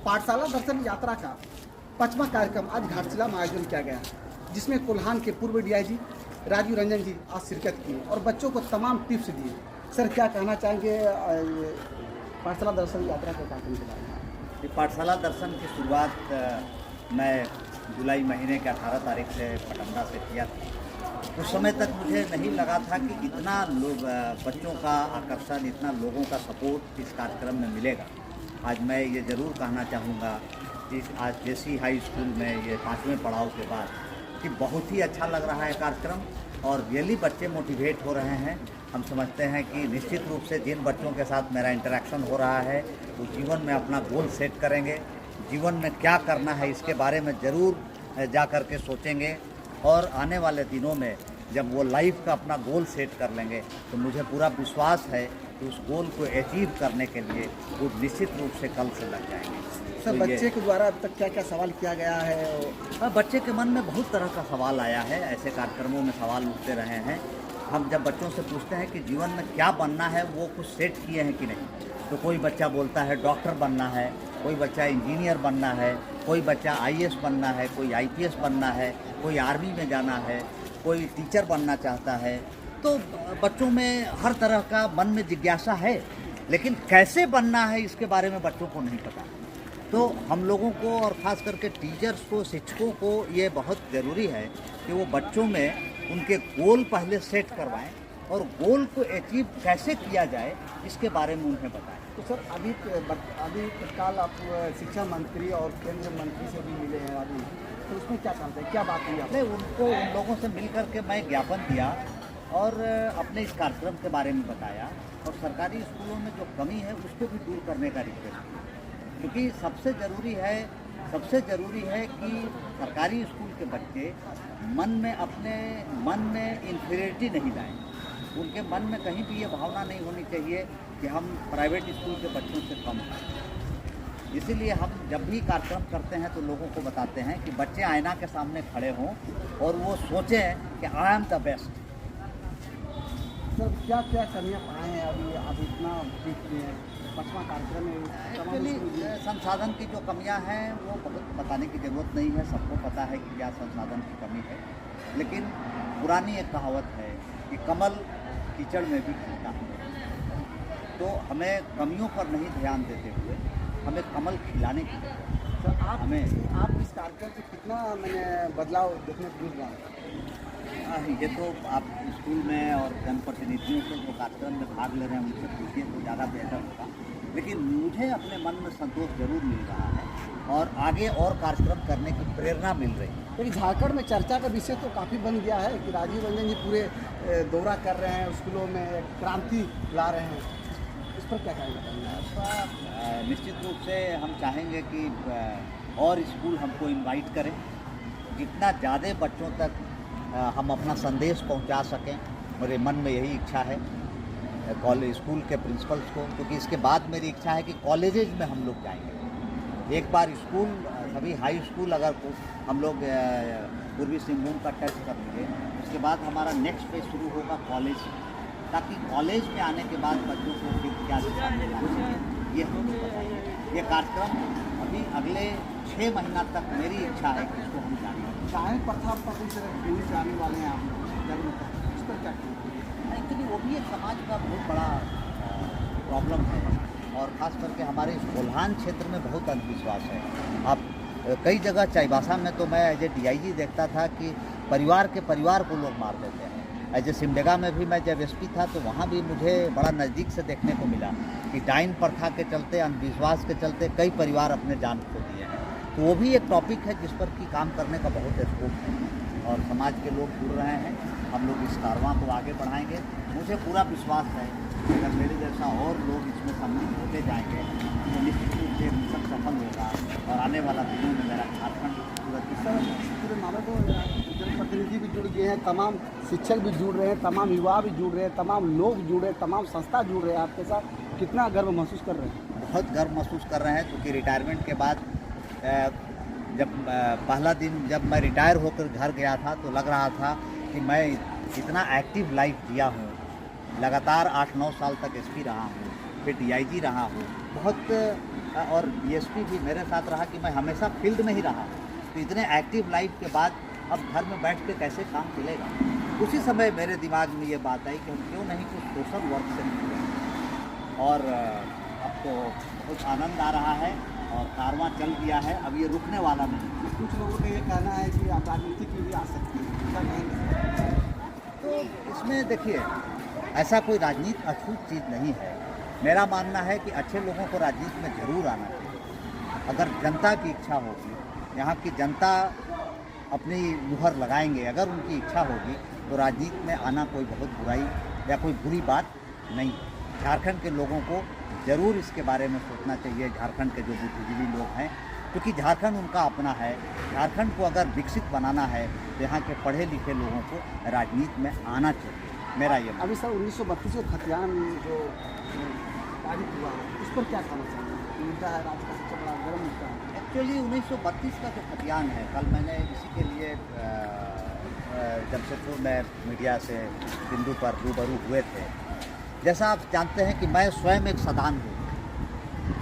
पाठशाला दर्शन यात्रा का 5वां कार्यक्रम आज घाटशिला में आयोजन किया गया, जिसमें कोल्हान के पूर्व डीआईजी राजीव रंजन जी आज शिरकत किए और बच्चों को तमाम टिप्स दिए। सर, क्या कहना चाहेंगे पाठशाला दर्शन यात्रा के कार्यक्रम के बारे में? पाठशाला दर्शन की शुरुआत मैं जुलाई महीने के 18 तारीख से पटंगा से किया था। उस समय तक मुझे नहीं लगा था कि इतना लोग बच्चों का आकर्षण, इतना लोगों का सपोर्ट इस कार्यक्रम में मिलेगा। आज मैं ये ज़रूर कहना चाहूँगा कि आज जेसी हाई स्कूल में ये 5वें पड़ाव के बाद कि बहुत ही अच्छा लग रहा है कार्यक्रम और रियली बच्चे मोटिवेट हो रहे हैं। हम समझते हैं कि निश्चित रूप से जिन बच्चों के साथ मेरा इंटरेक्शन हो रहा है वो जीवन में अपना गोल सेट करेंगे, जीवन में क्या करना है इसके बारे में ज़रूर जा कर के सोचेंगे और आने वाले दिनों में जब वो लाइफ का अपना गोल सेट कर लेंगे तो मुझे पूरा विश्वास है कि उस गोल को अचीव करने के लिए वो निश्चित रूप से कल से लग जाएंगे। सर, तो बच्चे के द्वारा अब तक क्या क्या सवाल किया गया है? बच्चे के मन में बहुत तरह का सवाल आया है। ऐसे कार्यक्रमों में सवाल उठते रहे हैं। हम जब बच्चों से पूछते हैं कि जीवन में क्या बनना है, वो कुछ सेट किए हैं कि नहीं, तो कोई बच्चा बोलता है डॉक्टर बनना है, कोई बच्चा इंजीनियर बनना है, कोई बच्चा आईएएस बनना है, कोई आईपीएस बनना है, कोई आर्मी में जाना है, कोई टीचर बनना चाहता है। तो बच्चों में हर तरह का मन में जिज्ञासा है, लेकिन कैसे बनना है इसके बारे में बच्चों को नहीं पता। तो हम लोगों को और ख़ास करके टीचर्स को, शिक्षकों को ये बहुत ज़रूरी है कि वो बच्चों में उनके गोल पहले सेट करवाएं और गोल को अचीव कैसे किया जाए इसके बारे में उन्हें बताएं। तो सर, अभी तत्काल आप शिक्षा मंत्री और केंद्र मंत्री से भी मिले हैं अभी, तो उसमें क्या चाहते हैं, क्या बात हुई आपने? उनको उन लोगों से मिल कर के मैं ज्ञापन दिया और अपने इस कार्यक्रम के बारे में बताया और सरकारी स्कूलों में जो कमी है उसको भी दूर करने का रिक्वेस्ट किया, क्योंकि सबसे ज़रूरी है कि सरकारी स्कूल के बच्चे अपने मन में इन्फीरियरिटी नहीं लाएं। उनके मन में कहीं भी ये भावना नहीं होनी चाहिए कि हम प्राइवेट स्कूल के बच्चों से कम हैं। इसीलिए हम जब भी कार्यक्रम करते हैं तो लोगों को बताते हैं कि बच्चे आईना के सामने खड़े हों और वो सोचें कि I am the best. Sir, क्या क्या कमियाँ पाए हैं अभी आप इतना ठीक किए हैं 5वां कार्यक्रम में? एक्चुअली संसाधन की जो कमियां हैं वो बहुत बताने की ज़रूरत नहीं है, सबको पता है कि क्या संसाधन की कमी है। लेकिन पुरानी एक कहावत है कि कमल कीचड़ में भी खिलता है। तो हमें कमियों पर नहीं ध्यान देते हुए हमें कमल खिलाने की ज़रूरत है। तो आप इस कार्यक्रम से कितना बदलाव देखने को मिल रहा है? ये तो आप स्कूल में और जनप्रतिनिधियों से जो कार्यक्रम में भाग ले रहे हैं उनसे पूछिए तो ज़्यादा बेहतर होगा। लेकिन मुझे अपने मन में संतोष जरूर मिल रहा है और आगे और कार्यक्रम करने की प्रेरणा मिल रही है। लेकिन झारखंड में चर्चा का विषय तो काफ़ी बन गया है कि राजीव रंजन जी पूरे दौरा कर रहे हैं, स्कूलों में क्रांति ला रहे हैं, इस पर क्या कहना चाहेंगे? निश्चित रूप से हम चाहेंगे कि और स्कूल हमको इनवाइट करें, जितना ज़्यादा बच्चों तक हम अपना संदेश पहुंचा सकें। मेरे मन में यही इच्छा है कॉलेज स्कूल के प्रिंसिपल्स को, क्योंकि इसके बाद मेरी इच्छा है कि कॉलेजेज में हम लोग जाएंगे। एक बार स्कूल सभी हाई स्कूल अगर हम लोग पूर्वी सिंहभूम का टच कर लेंगे, उसके बाद हमारा नेक्स्ट फेज शुरू होगा कॉलेज, ताकि कॉलेज में आने के बाद बच्चों को फिर क्या दिशा मिलना चाहिए ये हम लोग बताएंगे। ये कार्यक्रम अभी अगले 6 महीना तक मेरी इच्छा है कि इसको हम जानें। चाहे प्रथा पर कोई तरह न्यूज आने वाले हैं आप जरूर, इस पर क्या कहेंगे? एक्चुअली वो भी एक समाज का बहुत बड़ा प्रॉब्लम है और ख़ास करके हमारे इस कोल्हान क्षेत्र में बहुत अंधविश्वास है। आप कई जगह चाईबासा में तो मैं एज ए डीआईजी देखता था कि परिवार के परिवार को लोग मार देते हैं। एज ए सिमडेगा में भी मैं जब एसपी था तो वहाँ भी मुझे बड़ा नज़दीक से देखने को मिला कि डाइन प्रथा के चलते, अंधविश्वास के चलते कई परिवार अपने जान खो दिए हैं। तो वो भी एक टॉपिक है जिस पर कि काम करने का बहुत स्कोप है और समाज के लोग जुड़ रहे हैं। हम लोग इस कारवां को आगे बढ़ाएंगे। मुझे पूरा विश्वास है कि अगर मेरे जैसा और लोग इसमें सम्मिलित होते जाएंगे तो निश्चित रूप से मिशन सफल होगा और आने वाला दिनों में मेरा झारखंड पूरे मामले को जनप्रतिनिधि भी जुड़ गए हैं, तमाम शिक्षक भी जुड़ रहे हैं, तमाम युवा भी जुड़ रहे हैं, तमाम लोग जुड़ रहे हैं, तमाम संस्था जुड़ रहे हैं आपके साथ। कितना गर्व महसूस कर रहे हैं? बहुत गर्व महसूस कर रहे हैं, क्योंकि रिटायरमेंट के बाद जब पहला दिन जब मैं रिटायर होकर घर गया था तो लग रहा था कि मैं इतना एक्टिव लाइफ जिया हूँ। लगातार 8-9 साल तक एसपी रहा हूँ, फिर डीआईजी रहा हूँ बहुत और बीएसपी भी मेरे साथ रहा कि मैं हमेशा फील्ड में ही रहा। तो इतने एक्टिव लाइफ के बाद अब घर में बैठ के कैसे काम चलेगा। उसी समय मेरे दिमाग में ये बात आई कि हम क्यों नहीं कुछ सोशल वर्क से निकलें। और अब तो बहुत आनंद आ रहा है और कारवां चल दिया है, अब ये रुकने वाला नहीं। कुछ लोगों का ये कहना है कि आप राजनीति के लिए आ सकते हैं, क्या कहेंगे? तो इसमें देखिए, ऐसा कोई राजनीति अछूत चीज़ नहीं है। मेरा मानना है कि अच्छे लोगों को राजनीति में ज़रूर आना चाहिए। अगर जनता की इच्छा होगी, यहाँ की जनता अपनी मुहर लगाएंगे, अगर उनकी इच्छा होगी तो राजनीति में आना कोई बहुत बुराई या कोई बुरी बात नहीं है। झारखंड के लोगों को ज़रूर इसके बारे में सोचना चाहिए, झारखंड के जो बुद्धिजीवी लोग हैं, क्योंकि झारखंड उनका अपना है। झारखंड को अगर विकसित बनाना है तो यहाँ के पढ़े लिखे लोगों को राजनीति में आना चाहिए, मेरा ये। अभी सर 1932 का खतियान जो पारित हुआ उस पर क्या कहना चाहेंगे? मुद्दा है, राज्य का सबसे बड़ा गर्म मुद्दा है। एक्चुअली 1932 का जो खतियान है, कल मैंने इसी के लिए जमशेदपुर में मीडिया से बिंदु पर रूबरू हुए थे। जैसा आप जानते हैं कि मैं स्वयं एक सदान हूँ,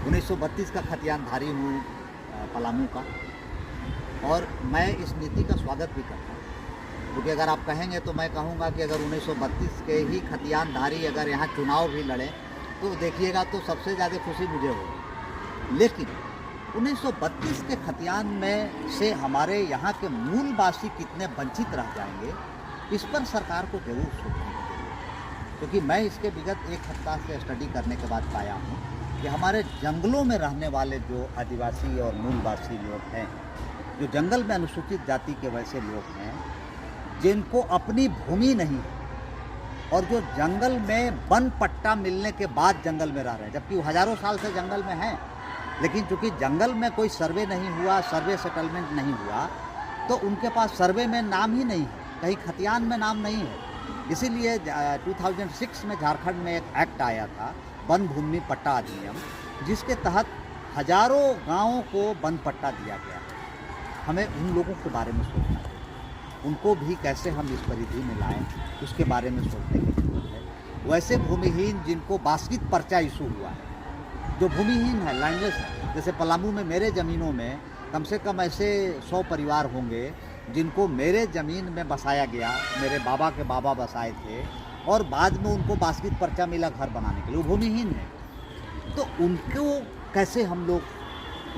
1932 का खतियानधारी हूँ पलामू का, और मैं इस नीति का स्वागत भी करता हूँ। क्योंकि अगर आप कहेंगे तो मैं कहूँगा कि अगर 1932 के ही खतियानधारी अगर यहाँ चुनाव भी लड़े तो देखिएगा तो सबसे ज़्यादा खुशी मुझे होगी। लेकिन 1932 के खतियान में से हमारे यहाँ के मूलवासी कितने वंचित रह जाएंगे, इस पर सरकार को जरूर सोचना चाहिए। क्योंकि मैं इसके विगत एक सप्ताह से स्टडी करने के बाद पाया हूँ कि हमारे जंगलों में रहने वाले जो आदिवासी और मूलवासी लोग हैं, जो जंगल में अनुसूचित जाति के वैसे लोग हैं जिनको अपनी भूमि नहीं है और जो जंगल में वन पट्टा मिलने के बाद जंगल में रह रहे हैं, जबकि वो हज़ारों साल से जंगल में हैं, लेकिन चूंकि जंगल में कोई सर्वे नहीं हुआ, सर्वे सेटलमेंट नहीं हुआ, तो उनके पास सर्वे में नाम ही नहीं है, कहीं खतियान में नाम नहीं है। इसीलिए 2006 में झारखंड में एक एक्ट आया था, वन भूमि पट्टा अधिनियम, जिसके तहत हजारों गांवों को वन पट्टा दिया गया। हमें उन लोगों के बारे में सोचना चाहिए, उनको भी कैसे हम इस परिधि में लाएं, उसके बारे में सोचने की जरूरत है। वैसे भूमिहीन जिनको बास्किट पर्चा इशू हुआ है, जो भूमिहीन है, लैंडलेस है, जैसे पलामू में मेरे ज़मीनों में कम से कम ऐसे 100 परिवार होंगे जिनको मेरे ज़मीन में बसाया गया, मेरे बाबा के बाबा बसाए थे, और बाद में उनको बास्किट पर्चा मिला घर बनाने के लिए, वो भूमिहीन है। तो उनको कैसे हम लोग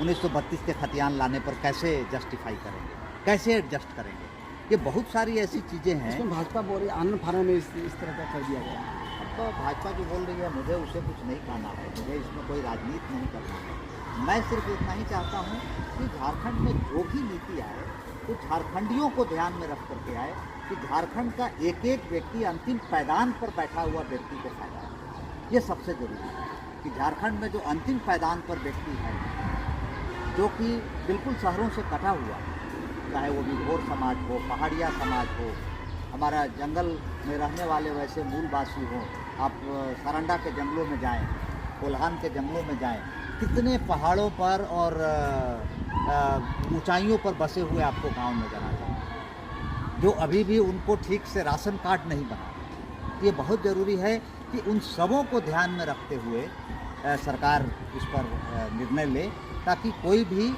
1932 के खतियान लाने पर कैसे जस्टिफाई करेंगे, कैसे एडजस्ट करेंगे? ये बहुत सारी ऐसी चीज़ें हैं। इसमें भाजपा बोल रही है आनंद फार्म में इस तरह का कर दिया गया। अब तो भाजपा जो बोल रही है, मुझे उसे कुछ नहीं कहना है, मुझे इसमें कोई राजनीति नहीं करना है। मैं सिर्फ इतना ही चाहता हूँ कि झारखंड में जो भी नीति आए तो झारखंडियों को ध्यान में रख करके आए, कि झारखंड का एक एक व्यक्ति अंतिम पायदान पर बैठा हुआ व्यक्ति को फायदा है। ये सबसे ज़रूरी है कि झारखंड में जो अंतिम पायदान पर व्यक्ति है, जो कि बिल्कुल शहरों से कटा हुआ है, चाहे वो विघोर समाज हो, पहाड़िया समाज हो, हमारा जंगल में रहने वाले वैसे मूलवासी हों, आप सरंडा के जंगलों में जाएं, कोल्हान के जंगलों में जाएं, कितने पहाड़ों पर और ऊंचाइयों पर बसे हुए आपको गांव नजर आ जाएंगे, जो अभी भी उनको ठीक से राशन कार्ड नहीं बना। ये बहुत ज़रूरी है कि उन सबों को ध्यान में रखते हुए सरकार इस पर निर्णय ले, ताकि कोई भी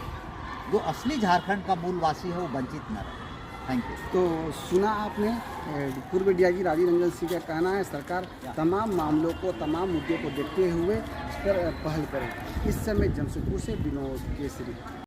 जो असली झारखंड का मूलवासी है वो वंचित न रहे। Thank you. तो सुना आपने पूर्व डीआईजी राजीव रंजन सिंह का कहना है, सरकार तमाम मामलों को, तमाम मुद्दों को देखते हुए इस पर पहल करे। इस समय जमशेदपुर से विनोद केसरी।